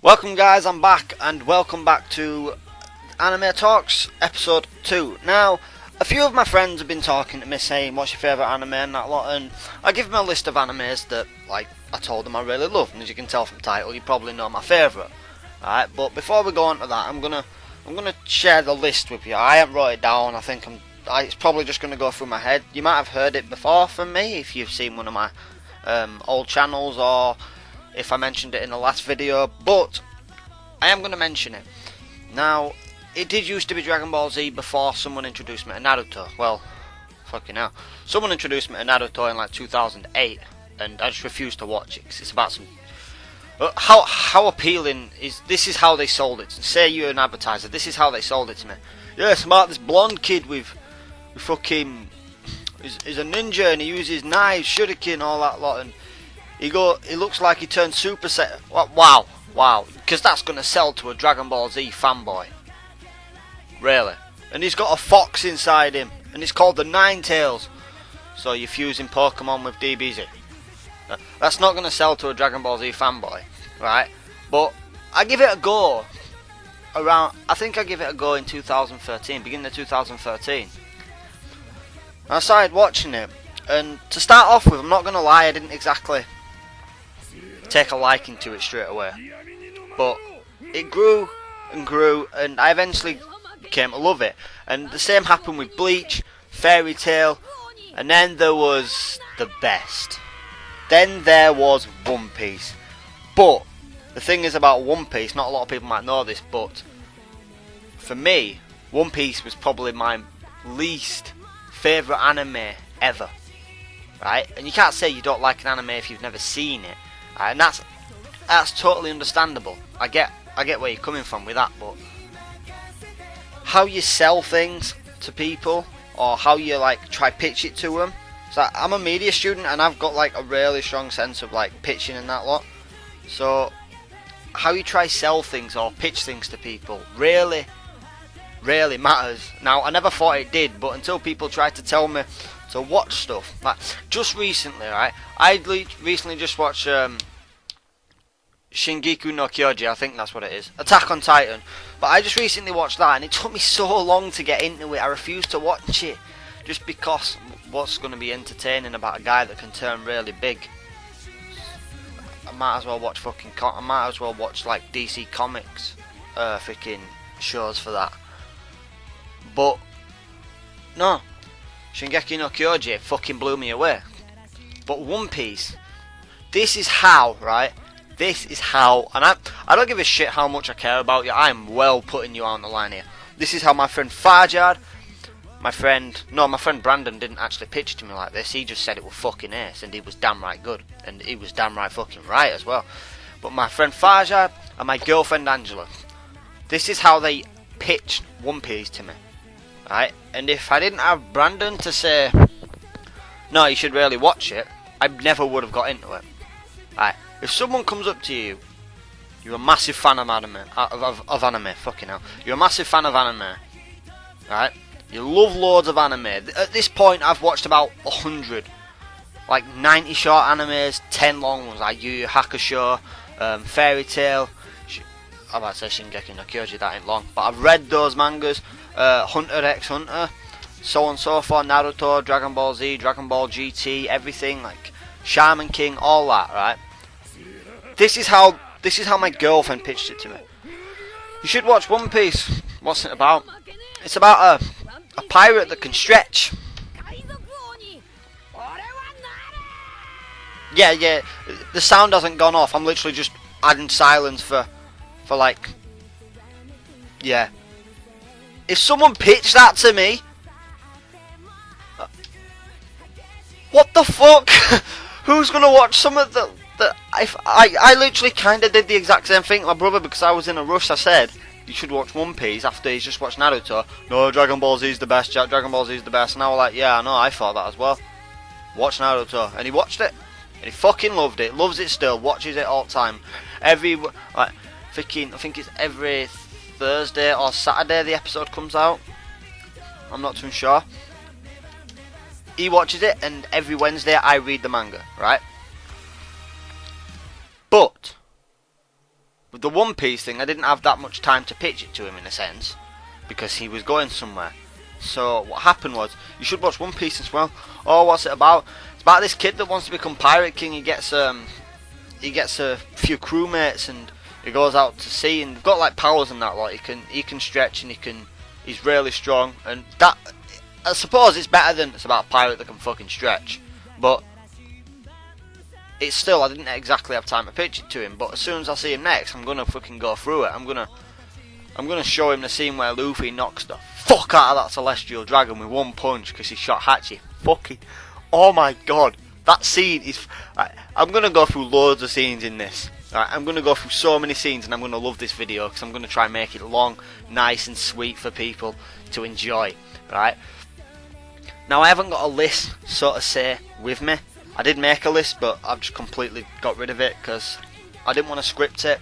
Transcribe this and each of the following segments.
Welcome guys, I'm back and welcome back to Anime Talks episode 2. Now, a few of my friends have been talking to me saying what's your favourite anime and that lot, and I give them a list of animes that I told them I really love, and as you can tell from the title you probably know my favourite. Alright, but before we go on to that I'm gonna share the list with you. I haven't wrote it down, it's probably just gonna go through my head. You might have heard it before from me if you've seen one of my old channels, or if I mentioned it in the last video, but I am going to mention it. Now, it did used to be Dragon Ball Z before someone introduced me to Naruto. Well, fucking hell. Someone introduced me to Naruto in like 2008, and I just refused to watch it, because it's about some... How appealing is... This is how they sold it. Say you're an advertiser, this is how they sold it to me. Yes, I'm about this blonde kid with fucking... He's a ninja and he uses knives, shuriken, all that lot, and he looks like he turned Super Saiyan. Wow, because that's going to sell to a Dragon Ball Z fanboy. Really. And he's got a fox inside him, and it's called the Ninetales. So you're fusing Pokemon with DBZ. That's not going to sell to a Dragon Ball Z fanboy, right? But I give it a go I think I give it a go in 2013, beginning of 2013. I started watching it, and to start off with, I'm not going to lie, I didn't exactly take a liking to it straight away, but it grew and grew, and I eventually came to love it. And the same happened with Bleach, Fairy Tail, and then there was the best. Then there was One Piece. But the thing is about One Piece, not a lot of people might know this, but for me, One Piece was probably my least favourite anime ever, right? And you can't say you don't like an anime if you've never seen it. And that's totally understandable. I get where you're coming from with that, but how you sell things to people, or how you try pitch it to them. So I'm a media student and I've got a really strong sense of pitching and that lot. So how you try sell things or pitch things to people really matters. Now, I never thought it did, but until people tried to tell me to watch stuff. Just recently, right? I recently just watched Shingeki no Kyoji, I think that's what it is. Attack on Titan. But I just recently watched that, and it took me so long to get into it. I refused to watch it, just because what's going to be entertaining about a guy that can turn really big? I might as well watch DC Comics freaking shows for that. But no, Shingeki no Kyoji fucking blew me away. But One Piece, this is how, right? This is how, and I don't give a shit how much I care about you. I'm well putting you on the line here. This is how my friend Farjad, my friend Brandon didn't actually pitch to me like this. He just said it was fucking ace, and he was damn right good, and he was damn right fucking right as well. But my friend Farjad and my girlfriend Angela, this is how they pitched One Piece to me. Right, and if I didn't have Brandon to say, no, you should really watch it, I never would have got into it. Right, if someone comes up to you, you're a massive fan of anime, fucking hell, you're a massive fan of anime, right, you love loads of anime. At this point I've watched about 100, 90 short animes, 10 long ones, like Yu Yu Hakusho, Fairy Tail, I'm about to say Shingeki no Kyoji, that ain't long, but I've read those mangas. Hunter x Hunter, so on and so forth, Naruto, Dragon Ball Z, Dragon Ball GT, everything, Shaman King, all that, right? This is how my girlfriend pitched it to me. You should watch One Piece. What's it about? It's about a pirate that can stretch. Yeah, the sound hasn't gone off. I'm literally just adding silence for yeah. If someone pitched that to me, what the fuck? Who's gonna watch some of the I literally kind of did the exact same thing to my brother, because I was in a rush. I said, you should watch One Piece after he's just watched Naruto. No, Dragon Ball Z is the best, Jack. Dragon Ball Z is the best. And I was like, yeah, I know, I thought that as well. Watch Naruto. And he watched it. And he fucking loved it. Loves it still. Watches it all the time. I think it's every Thursday or Saturday the episode comes out. I'm not too sure. He watches it, and every Wednesday I read the manga, right? But With the One Piece thing, I didn't have that much time to pitch it to him in a sense, because he was going somewhere. So what happened was, you should watch One Piece as well. Oh, what's it about? It's about this kid that wants to become Pirate King. He gets a few crewmates and he goes out to sea and got like powers and that. Like he can stretch and he's really strong. And that, I suppose, it's better than it's about a pirate that can fucking stretch. But it's still, I didn't exactly have time to pitch it to him. But as soon as I see him next, I'm gonna fucking go through it. I'm gonna show him the scene where Luffy knocks the fuck out of that Celestial Dragon with one punch because he shot Hachi. Fucking, oh my god, that scene is. I'm gonna go through loads of scenes in this. I'm gonna go through so many scenes, and I'm gonna love this video because I'm gonna try and make it long, nice, and sweet for people to enjoy. Right. Now I haven't got a list, so to say, with me. I did make a list, but I've just completely got rid of it because I didn't want to script it.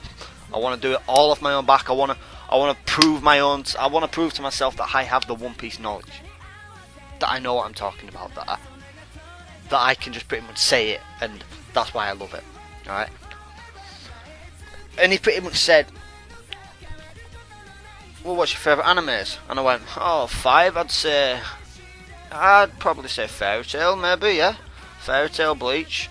I want to do it all off my own back. I want to prove my own. I want to prove to myself that I have the One Piece knowledge, that I know what I'm talking about, that I can just pretty much say it, and that's why I love it. All right. And he pretty much said, "Well, what's your favourite animes?" And I went, "Oh, 5. I'd probably say Fairy Tail, maybe, yeah. Fairy Tail, Bleach.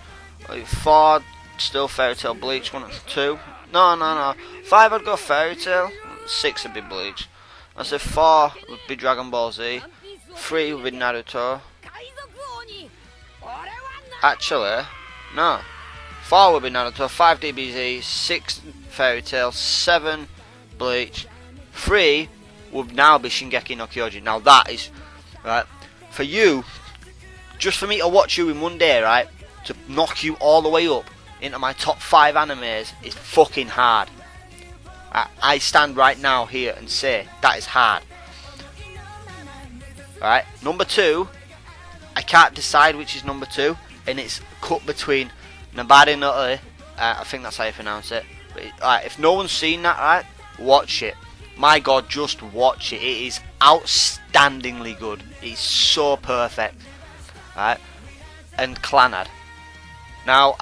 4, still Fairy Tail, Bleach. 1 and 2. No. 5, I'd go Fairy Tail. 6 would be Bleach. I said 4 would be Dragon Ball Z. 3 would be Naruto. Actually, no. 4 would be Naruto. 5 DBZ. 6 Fairy Tail. 7 Bleach. 3 would now be Shingeki no Kyojin. Now that is right for you. Just for me to watch you in one day, right, to knock you all the way up into my top 5 animes is fucking hard. I stand right now here and say that is hard. Right, number 2, I can't decide which is number 2, and it's cut between Nabari no Ue, I think that's how you pronounce it. But if no one's seen that, right, watch it. My god, just watch it. It is outstandingly good. It's so perfect. Right, and Clannad. Now,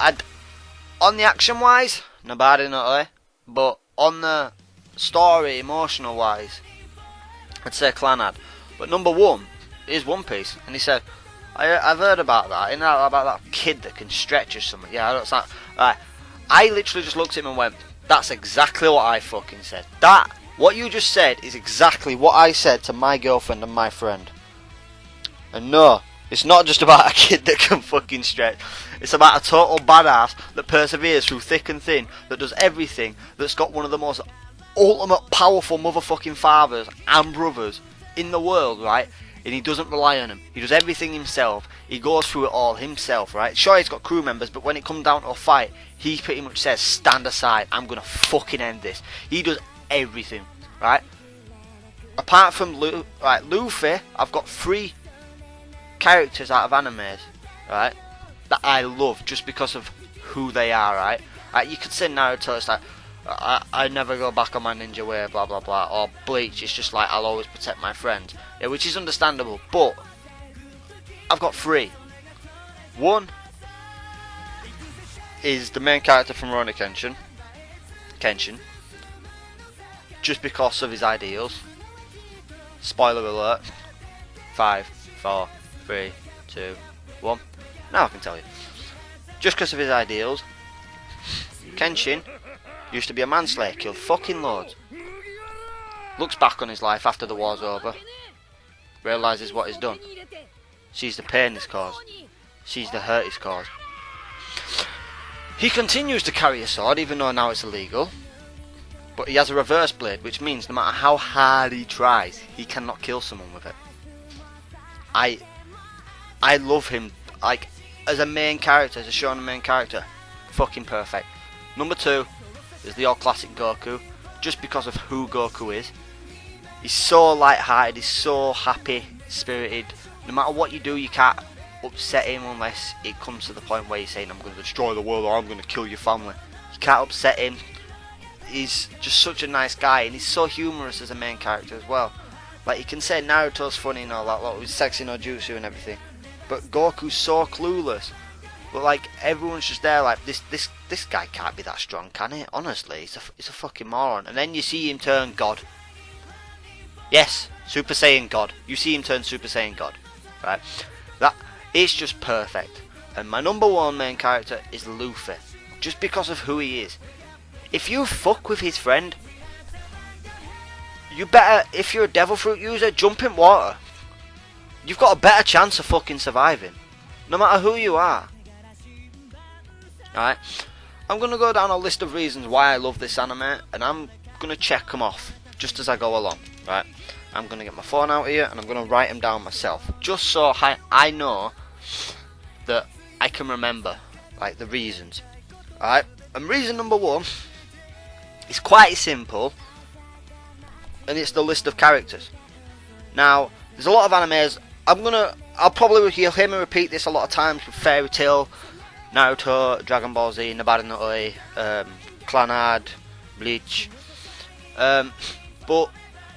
on the action wise, Nobody no Ue, but on the story, emotional wise, I'd say Clannad. But number 1 is One Piece, and he said, I've heard about that, about that kid that can stretch or something. Yeah, that's that. Right, I literally just looked at him and went, that's exactly what I fucking said. What you just said is exactly what I said to my girlfriend and my friend. And no, it's not just about a kid that can fucking stretch. It's about a total badass that perseveres through thick and thin, that does everything, that's got one of the most ultimate powerful motherfucking fathers and brothers in the world, right? And he doesn't rely on them. He does everything himself. He goes through it all himself, right? Sure, he's got crew members, but when it comes down to a fight, he pretty much says, stand aside, I'm gonna fucking end this. He does everything, right? Apart from Luffy, I've got 3 characters out of animes, right, that I love just because of who they are, right? You could say Naruto, it's like, I never go back on my ninja way, blah blah blah, or Bleach, it's just like, I'll always protect my friends, yeah, which is understandable, but I've got 3. 1 is the main character from Rurouni Kenshin, just because of his ideals. Spoiler alert. 5, 4, 3, 2, 1. Now I can tell you. Just because of his ideals. Kenshin used to be a manslayer, killed fucking loads. Looks back on his life after the war's over. Realises what he's done. Sees the pain he's caused. Sees the hurt he's caused. He continues to carry a sword, even though now it's illegal. But he has a reverse blade, which means no matter how hard he tries, he cannot kill someone with it. I love him, like, as a main character, as a shonen main character. Fucking perfect. Number 2 is the old classic Goku, just because of who Goku is. He's so light-hearted, he's so happy, spirited. No matter what you do, you can't upset him unless it comes to the point where he's saying, I'm going to destroy the world or I'm going to kill your family. You can't upset him. He's just such a nice guy, and he's so humorous as a main character as well. Like, you can say Naruto's funny and all that, like with sexy no jutsu and everything, but Goku's so clueless. But like everyone's just there like this guy can't be that strong, can he? Honestly, he's a fucking moron. And then you see him turn God. Yes, Super Saiyan God. You see him turn Super Saiyan God, right? That is just perfect. And my number one main character is Luffy, just because of who he is. If you fuck with his friend, you better, if you're a devil fruit user, jump in water. You've got a better chance of fucking surviving, no matter who you are. Alright, I'm going to go down a list of reasons why I love this anime, and I'm going to check them off just as I go along. Right, I'm going to get my phone out here and I'm going to write them down myself, just so I know that I can remember like the reasons. Alright, and reason number one is quite simple, and it's the list of characters. Now, there's a lot of animes. I'll probably hear me repeat this a lot of times with Fairy Tail, Naruto, Dragon Ball Z, Nabara no Oi, Clannad, Bleach. But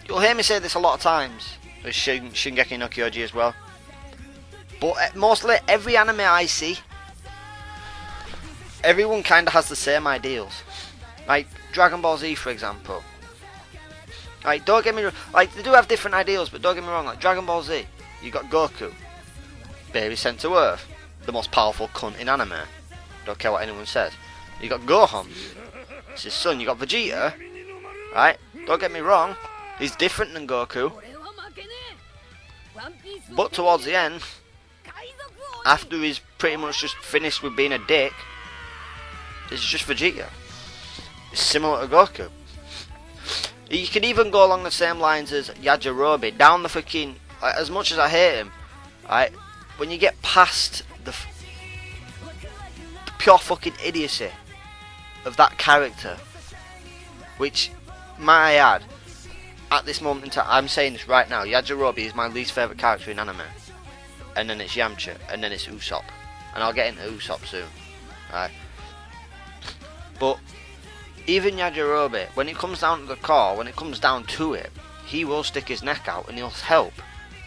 you'll hear me say this a lot of times with Shingeki no Kyoji as well. But mostly every anime I see, everyone kind of has the same ideals. Like Dragon Ball Z, for example. Like, don't get me wrong, like they do have different ideals, but don't get me wrong. Like Dragon Ball Z, you got Goku, baby sent to Earth, the most powerful cunt in anime. Don't care what anyone says. You got Gohan, it's his son. You got Vegeta, right? Don't get me wrong, he's different than Goku. But towards the end, after he's pretty much just finished with being a dick, it's just Vegeta. It's similar to Goku. You can even go along the same lines as Yajirobe, down the fucking, like, as much as I hate him, right, when you get past the pure fucking idiocy of that character, which, might I add, at this moment in time, I'm saying this right now, Yajirobe is my least favourite character in anime, and then it's Yamcha, and then it's Usopp, and I'll get into Usopp soon, right, but even Yajirobe, when it comes down to the core, when it comes down to it, he will stick his neck out and he'll help.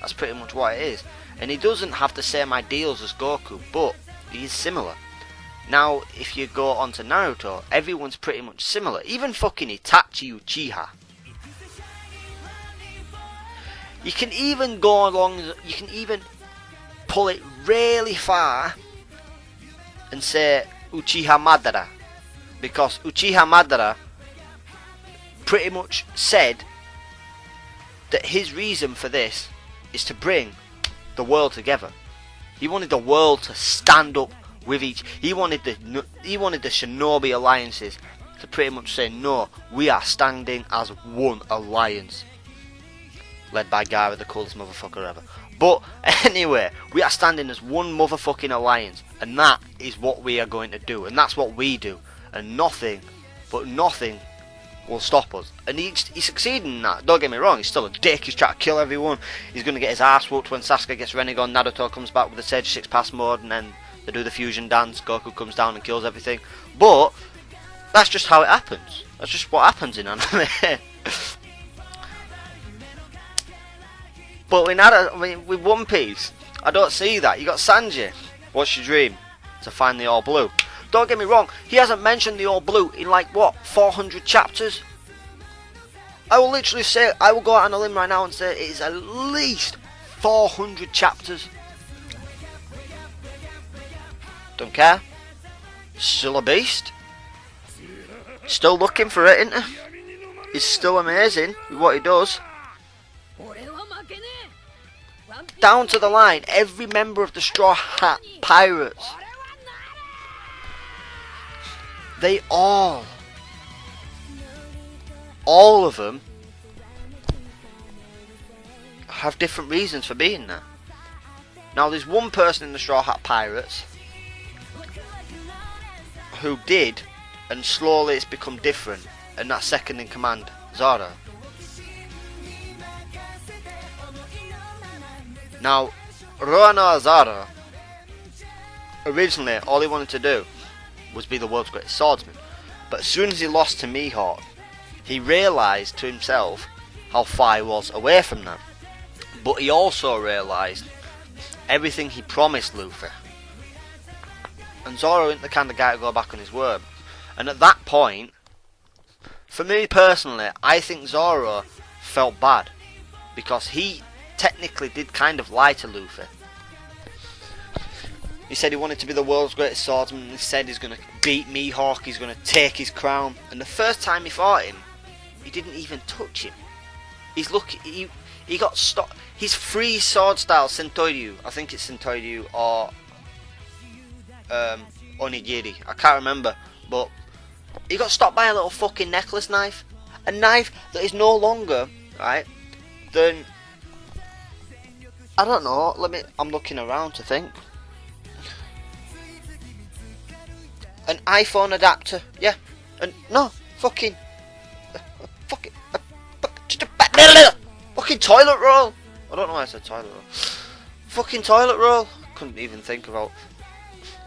That's pretty much what it is. And he doesn't have the same ideals as Goku, but he's similar. Now, if you go on to Naruto, everyone's pretty much similar. Even fucking Itachi Uchiha. You can even go along, you can even pull it really far and say Uchiha Madara. Because Uchiha Madara pretty much said that his reason for this is to bring the world together. He wanted the world to stand up with each. He wanted the Shinobi alliances to pretty much say, no, we are standing as one alliance, led by Gaara, the coolest motherfucker ever. But anyway, we are standing as one motherfucking alliance, and that is what we are going to do, and that's what we do. And nothing, but nothing, will stop us. And he's succeeding in that. Don't get me wrong, he's still a dick. He's trying to kill everyone. He's going to get his ass whooped when Sasuke gets Rinnegan. Naruto comes back with the Sage 6 Pass mode, and then they do the fusion dance. Goku comes down and kills everything. But that's just how it happens. That's just what happens in anime. But with One Piece, I don't see that. You got Sanji. What's your dream? To find the All Blue. Don't get me wrong, he hasn't mentioned the All Blue in like what, 400 chapters? I will literally say, I will go out on a limb right now and say it is at least 400 chapters. Don't care. Still a beast. Still looking for it, isn't he? He's still amazing with what he does. Down to the line, every member of the Straw Hat Pirates, they all of them have different reasons for being there. Now there's one person in the Straw Hat Pirates who did, and slowly it's become different, and that's second in command, Zoro. Now, Roronoa Zoro, originally all he wanted to do was be the world's greatest swordsman, but as soon as he lost to Mihawk, he realised to himself how far he was away from that. But he also realised everything he promised Luffy. and Zoro isn't the kind of guy to go back on his word. And at that point, for me personally, I think Zoro felt bad because he technically did kind of lie to Luffy. He said he wanted to be the world's greatest swordsman, and he said he's going to beat Mihawk, he's going to take his crown. And the first time he fought him, he didn't even touch him. He got stopped. His free sword style, Sentoiryu, I think it's Sentoiryu or Onigiri, I can't remember, but he got stopped by a little fucking necklace knife. A knife that is no longer, right, than, I don't know, I'm looking around to think. An iPhone adapter, yeah, and no, fucking toilet roll. I don't know why I said toilet roll. Fucking toilet roll. Couldn't even think about.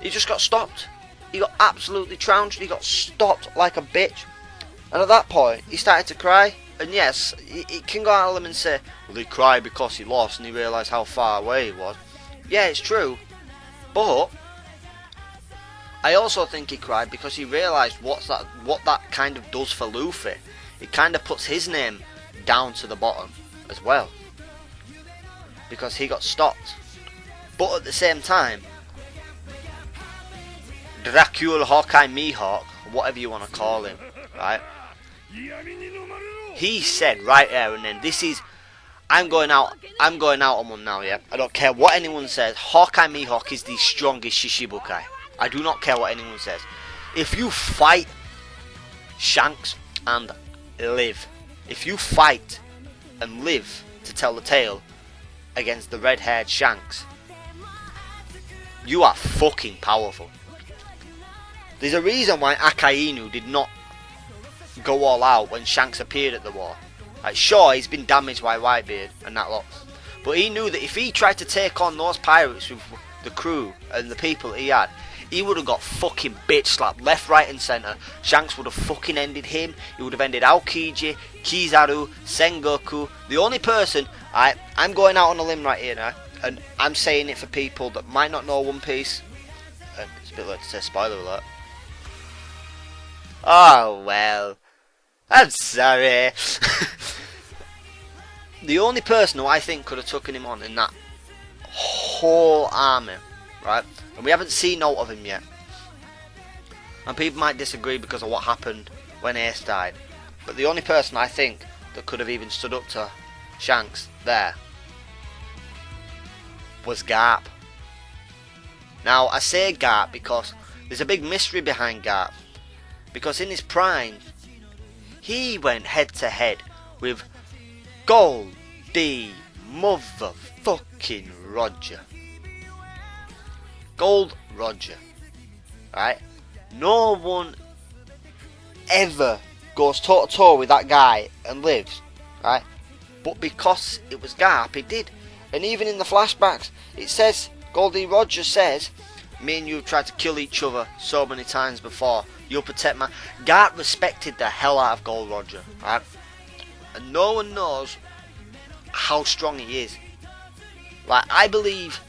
He just got stopped. He got absolutely trounced. He got stopped like a bitch. And at that point, he started to cry. And yes, he can go out of him and say, well, he cried because he lost and he realised how far away he was. Yeah, it's true. But I also think he cried because he realised what that kind of does for Luffy. It kind of puts his name down to the bottom as well, because he got stopped. But at the same time, Dracula Hawkeye Mihawk, whatever you want to call him, right? He said right there and then, this is, I'm going out on one now, yeah? I don't care what anyone says, Hawkeye Mihawk is the strongest Shishibukai. I do not care what anyone says. If you fight Shanks and live, if you fight and live to tell the tale against the red-haired Shanks, you are fucking powerful. There's a reason why Akainu did not go all out when Shanks appeared at the war. Like, sure, he's been damaged by Whitebeard and that lot, but he knew that if he tried to take on those pirates with the crew and the people that he had, he would have got fucking bitch slapped left, right and centre. Shanks would have fucking ended him. He would have ended Aokiji, Kizaru, Sengoku. The only person, I'm going out on a limb right here now, and I'm saying it for people that might not know One Piece. It's a bit late to say spoiler alert. Oh well, I'm sorry. The only person who I think could have taken him on in that whole army, right? And we haven't seen out of him yet. And people might disagree because of what happened when Ace died. But the only person I think that could have even stood up to Shanks there was Garp. Now I say Garp because there's a big mystery behind Garp. Because in his prime, he went head to head with Gold D motherfucking Roger. Gold Roger, right? No one ever goes toe to toe with that guy and lives, right? But because it was Garp, it did. And even in the flashbacks, it says, Goldie Rogers says, me and you have tried to kill each other so many times before. You'll protect my... Garp respected the hell out of Gold Roger, right? And no one knows how strong he is. Like, I believe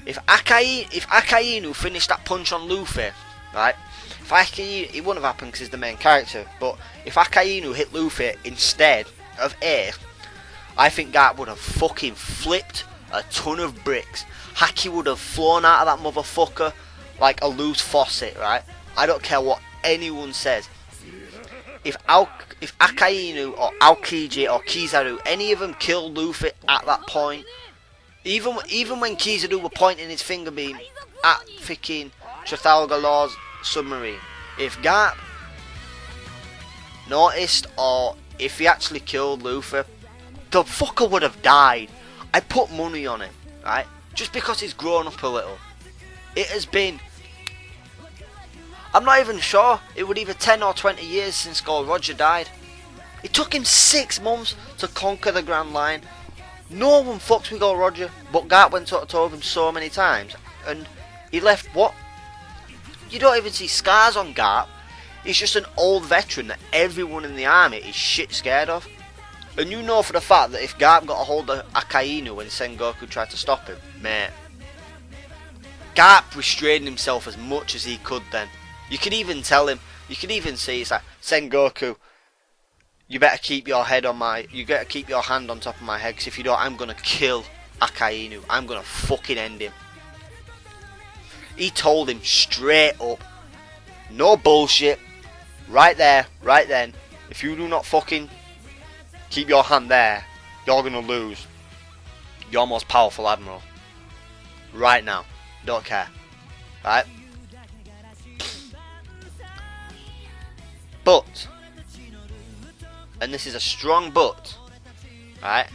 if Akainu finished that punch on Luffy, right? If Akainu, it wouldn't have happened because he's the main character, but if Akainu hit Luffy instead of Ace, I think Garp would have fucking flipped a ton of bricks. Haki would have flown out of that motherfucker like a loose faucet, right? I don't care what anyone says. If Akainu or Aokiji or Kizaru, any of them killed Luffy at that point, even when Kizaru were pointing his finger beam at freaking Trafalgar Law's submarine, if Garp noticed or if he actually killed Luffy, the fucker would have died. I put money on it, right? Just because he's grown up a little. It has been, I'm not even sure, it would either 10 or 20 years since Gold Roger died. It took him 6 months to conquer the Grand Line. No one fucks with Gold Roger, but Garp went toe to toe with him so many times, and he left what? You don't even see scars on Garp. He's just an old veteran that everyone in the army is shit scared of. And you know for the fact that if Garp got a hold of Akainu when Sengoku tried to stop him, mate, Garp restrained himself as much as he could then. You could even tell him, you could even see, it's like, Sengoku, you better keep your hand on top of my head, because if you don't, I'm gonna kill Akainu. I'm gonna fucking end him. He told him straight up, no bullshit, right there, right then, if you do not fucking keep your hand there, you're gonna lose your most powerful admiral. Right now. Don't care. Right? But, and this is a strong but, right?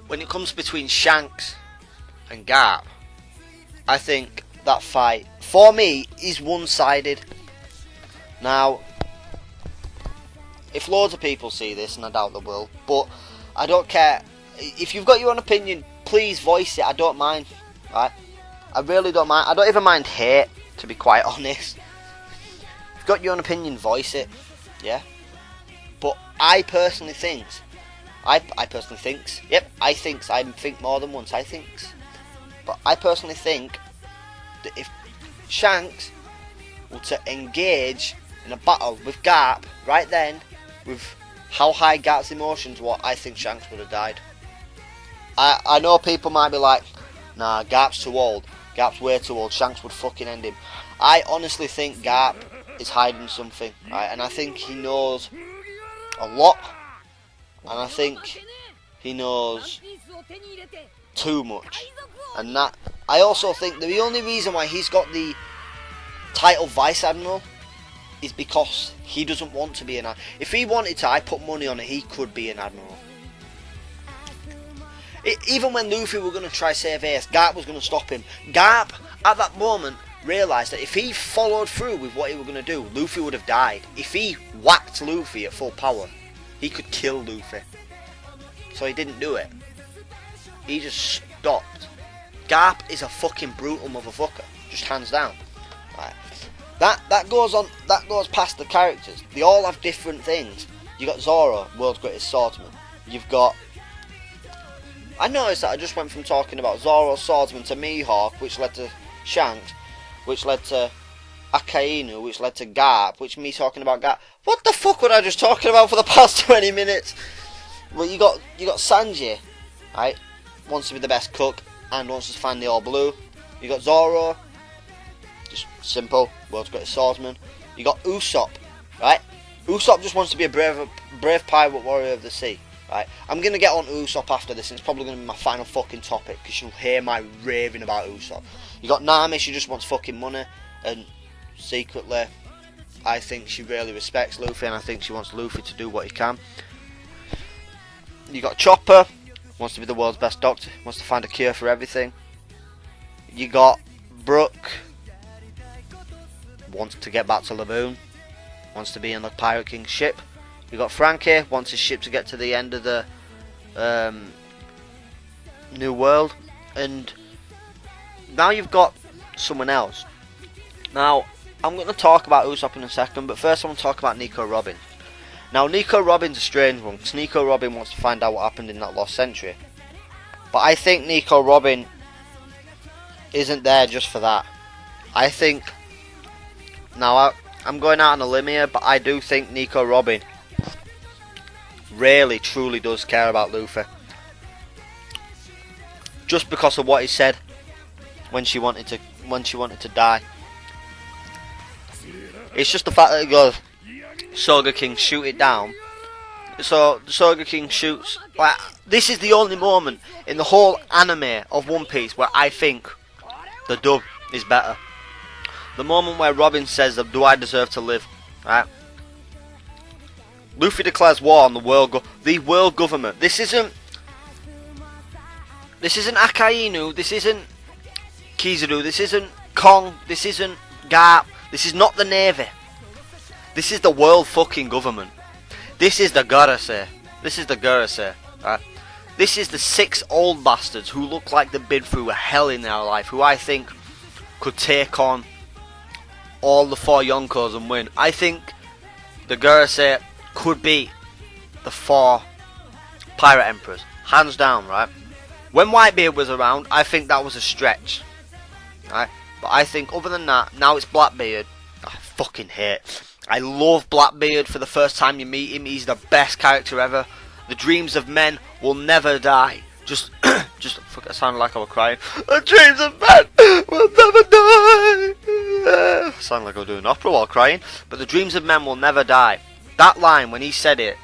When it comes between Shanks and Garp, I think that fight, for me, is one-sided. Now, if loads of people see this, and I doubt they will, but I don't care. If you've got your own opinion, please voice it. I don't mind, right? I really don't mind. I don't even mind hate, to be quite honest. If you've got your own opinion, voice it, yeah? But I personally think, I think more than once, but I personally think that if Shanks were to engage in a battle with Garp right then, with how high Garp's emotions were, I think Shanks would have died. I know people might be like, nah, Garp's too old. Garp's way too old. Shanks would fucking end him. I honestly think Garp is hiding something, right? And I think he knows a lot. And I think he knows too much. And that, I also think the only reason why he's got the title Vice Admiral is because he doesn't want to be an admiral. If he wanted to, I put money on it, he could be an admiral. Even when Luffy were going to try save Ace, Garp was going to stop him. Garp, at that moment, realised that if he followed through with what he was going to do, Luffy would have died. If he whacked Luffy at full power, he could kill Luffy. So he didn't do it. He just stopped. Garp is a fucking brutal motherfucker, just hands down. Right. That goes past the characters. They all have different things. You got Zoro, world's greatest swordsman. You've got, I noticed that I just went from talking about Zoro swordsman to Mihawk, which led to Shanks, which led to Akainu, which led to Garp, which me talking about Garp. What the fuck were I just talking about for the past 20 minutes? Well, you got Sanji, right? Wants to be the best cook and wants to find the all blue. You got Zoro, just simple, world's greatest swordsman. You got Usopp, right? Usopp just wants to be a brave pirate warrior of the sea. Right, I'm going to get on Usopp after this, and it's probably going to be my final fucking topic, because you'll hear my raving about Usopp. You got Nami, she just wants fucking money, and secretly, I think she really respects Luffy, and I think she wants Luffy to do what he can. You got Chopper, wants to be the world's best doctor, wants to find a cure for everything. You got Brook, wants to get back to Laboon, wants to be in the Pirate King's ship. You got Frankie, wants his ship to get to the end of the New World, and now you've got someone else. Now, I'm going to talk about Usopp in a second, but first I want to talk about Nico Robin. Now, Nico Robin's a strange one, because Nico Robin wants to find out what happened in that lost century. But I think Nico Robin isn't there just for that. I think, now I'm going out on a limb here, but I do think Nico Robin really truly does care about Luffy, just because of what he said when she wanted to die. It's just the fact that he goes, Soga King, shoot it down. So the Soga King shoots. Like, this is the only moment in the whole anime of One Piece where I think the dub is better. The moment where Robin says, "Do I deserve to live?" Right? Luffy declares war on the world government. This isn't Akainu, this isn't Kizaru, this isn't Kong, this isn't Garp, this is not the Navy. This is the world fucking government. This is the Gorosei. Right? This is the 6 old bastards who look like they've been through a hell in their life, who I think could take on all the 4 Yonkos and win. I think the Gorosei could be the 4 pirate emperors, hands down, right? When Whitebeard was around, I think that was a stretch. Right? But I think other than that, now it's Blackbeard. I fucking hate. I love Blackbeard. For the first time you meet him, he's the best character ever. The dreams of men will never die. Just fuck, I sounded like I was crying. The dreams of men will never die. I sound like I was doing opera while crying. But the dreams of men will never die. That line, when he said it,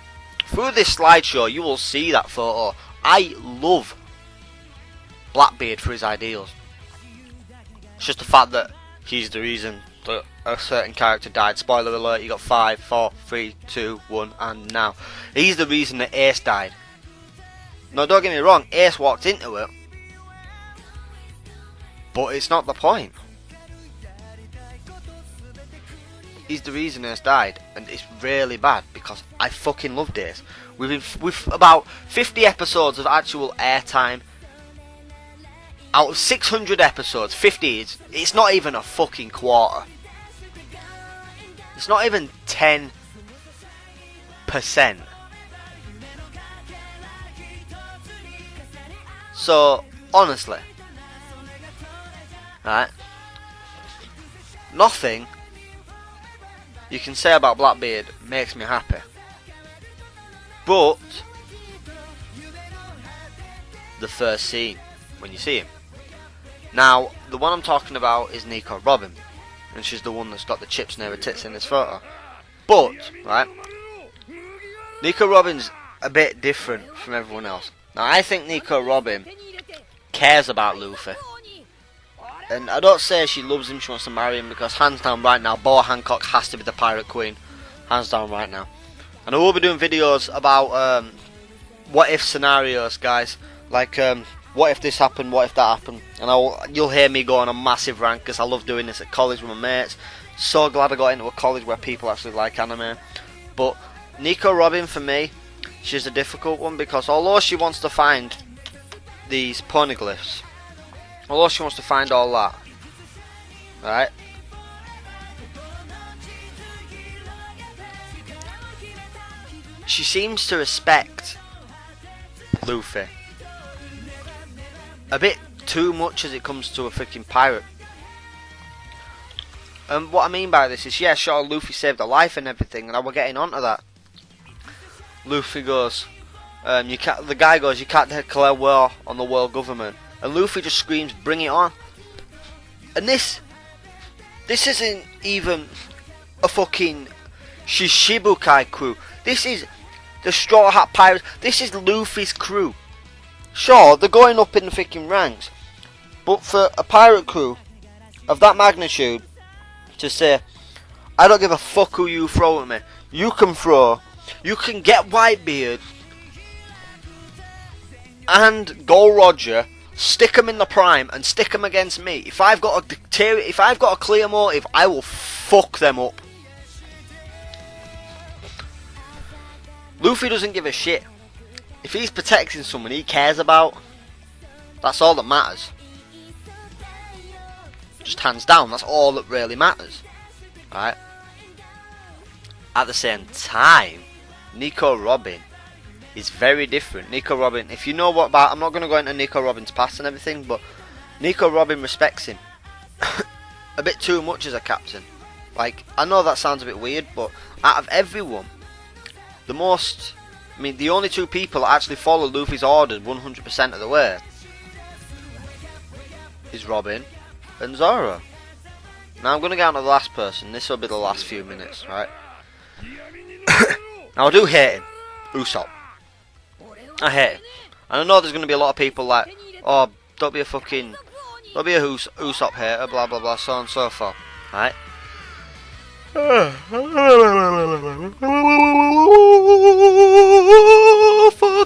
through this slideshow, you will see that photo. I love Blackbeard for his ideals. It's just the fact that he's the reason that a certain character died. Spoiler alert, you got 5, 4, 3, 2, 1, and now. He's the reason that Ace died. No, don't get me wrong, Ace walked into it. But it's not the point. He's the reason Ace died, and it's really bad because I fucking loved Ace. With about 50 episodes of actual airtime, out of 600 episodes, 50 is, it's not even a fucking quarter. It's not even 10%. So, honestly, right, nothing you can say about Blackbeard makes me happy. But the first scene, when you see him. Now, the one I'm talking about is Nico Robin, and she's the one that's got the chips near her tits in this photo. But, right, Nico Robin's a bit different from everyone else. Now, I think Nico Robin cares about Luffy. And I don't say she loves him, she wants to marry him, because hands down right now, Boa Hancock has to be the Pirate Queen. Hands down right now. And I will be doing videos about what if scenarios, guys. Like, what if this happened, what if that happened. And you'll hear me go on a massive rant, because I love doing this at college with my mates. So glad I got into a college where people actually like anime. But Nico Robin, for me, she's a difficult one, because although she wants to find these poneglyphs, although she wants to find all that, right, she seems to respect Luffy a bit too much as it comes to a freaking pirate. And what I mean by this is, yeah, sure, Luffy saved her life and everything, and I was getting onto that. Luffy goes, the guy goes, you can't declare war on the world government. And Luffy just screams, bring it on. And this isn't even a fucking Shishibukai crew. This is the Straw Hat Pirates. This is Luffy's crew. Sure, they're going up in the freaking ranks, but for a pirate crew of that magnitude to say, I don't give a fuck who you throw at me. You can throw. You can get Whitebeard and Gold Roger, stick them in the prime and stick them against me. If I've got a clear motive, I will fuck them up. Luffy doesn't give a shit. If he's protecting someone he cares about, that's all that matters. Just hands down, that's all that really matters. Right? At the same time, Nico Robin is very different. Nico Robin, if you know what about, I'm not going to go into Nico Robin's past and everything, but Nico Robin respects him a bit too much as a captain. Like, I know that sounds a bit weird, but out of everyone, the only two people that actually follow Luffy's orders 100% of the way is Robin and Zoro. Now I'm going to get on to the last person. This will be the last few minutes, right? Now I do hate him, Usopp. I hate him. And I know there's going to be a lot of people like, oh, don't be a Usopp hater, blah blah blah, so on and so forth, right? Fuck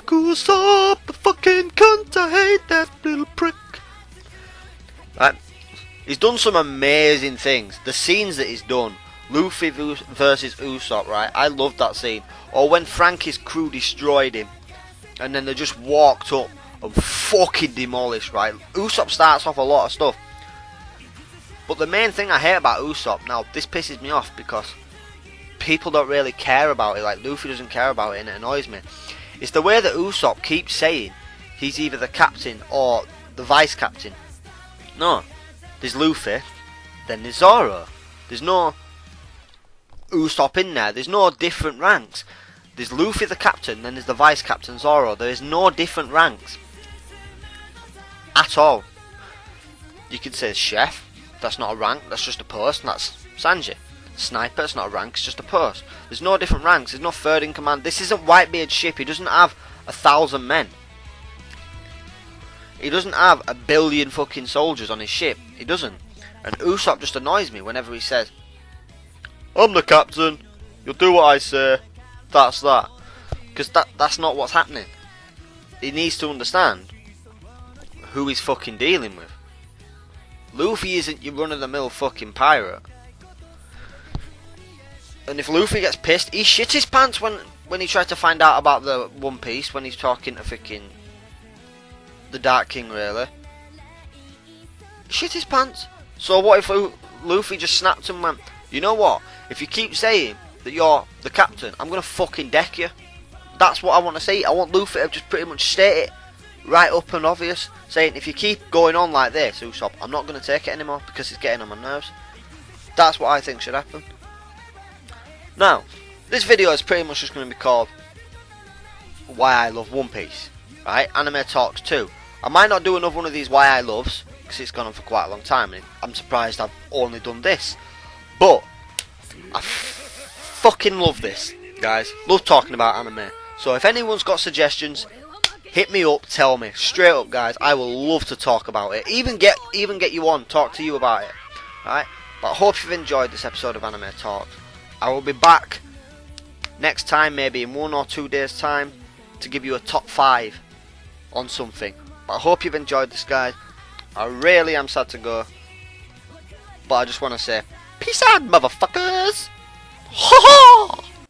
Usopp, the fucking cunt, I hate that little prick. Right? He's done some amazing things. The scenes that he's done, Luffy versus Usopp, right? I loved that scene. Or when Frankie's crew destroyed him, and then they just walked up and fucking demolished, right? Usopp starts off a lot of stuff. But the main thing I hate about Usopp, now this pisses me off because people don't really care about it, like Luffy doesn't care about it and it annoys me. It's the way that Usopp keeps saying he's either the captain or the vice captain. No, there's Luffy, then there's Zoro. There's no Usopp in there. There's no different ranks. There's Luffy the captain, then there's the vice captain Zoro. There is no different ranks at all. You could say chef, that's not a rank, that's just a post, and that's Sanji. Sniper, it's not a rank, it's just a post. There's no different ranks, there's no third in command. This isn't Whitebeard's ship, he doesn't have 1,000 men. He doesn't have 1 billion fucking soldiers on his ship. He doesn't. And Usopp just annoys me whenever he says, I'm the captain, you'll do what I say, that's that. Because that's not what's happening. He needs to understand who he's fucking dealing with. Luffy isn't your run-of-the-mill fucking pirate. And if Luffy gets pissed, he shit his pants when he tried to find out about the One Piece, when he's talking to freaking the Dark King, really. Shit his pants. So what if Luffy just snapped and went, you know what, if you keep saying that you're the captain, I'm gonna fucking deck you. That's what I want to see. I want Luffy to just pretty much state it right up and obvious, saying if you keep going on like this, Usopp, I'm not gonna take it anymore because it's getting on my nerves. That's what I think should happen. Now, this video is pretty much just going to be called Why I Love One Piece, right? Anime Talks 2. I might not do another one of these Why I Loves, because it's gone on for quite a long time, and I'm surprised I've only done this. But, I fucking love this, guys. Love talking about anime. So if anyone's got suggestions, hit me up, tell me. Straight up, guys, I will love to talk about it. Even get you on, talk to you about it, right? But I hope you've enjoyed this episode of Anime Talks. I will be back next time, maybe in 1 or 2 days time, to give you a top 5 on something. But I hope you've enjoyed this, guys. I really am sad to go, but I just want to say, peace out, motherfuckers! Ha ha!